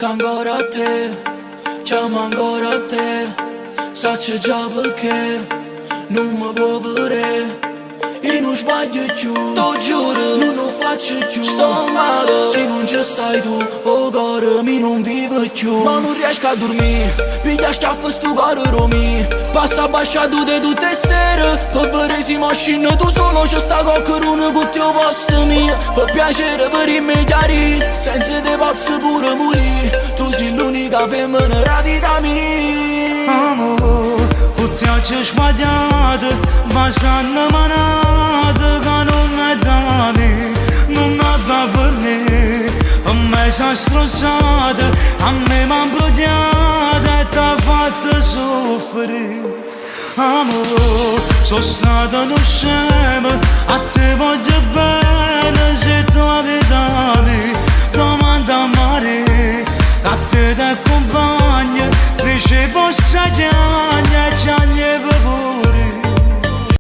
Ancora a te, chiamo ancora a te. Sacci già perché non mi vuoi vedere. Io non sbaglio più, t'ho giuro, non lo faccio più. Sto male, se non ci stai tu, oh cuore, mi non vivo più. Ma non riesco a dormire, piglia schiaffo sto cuore romi. Passa basciato di tutte le sere, per vedere se macchina tu solo c'è sta qualcuno con te posto mio. Per piacere, per immediati, senza te posso pure morire. Tu sei l'unica femmina della vita mia. Amor, puteați șmadiată, vașa nămanată, ca nu mi-a dame, nu mi-a da vârne. Îmi așa strosată, a me m-am blodeată, ta fată suferi. Amor, s-o stată nu scemă, a te voglio bene, se tu avevi domanda mare, a te da compagna, dice possa già.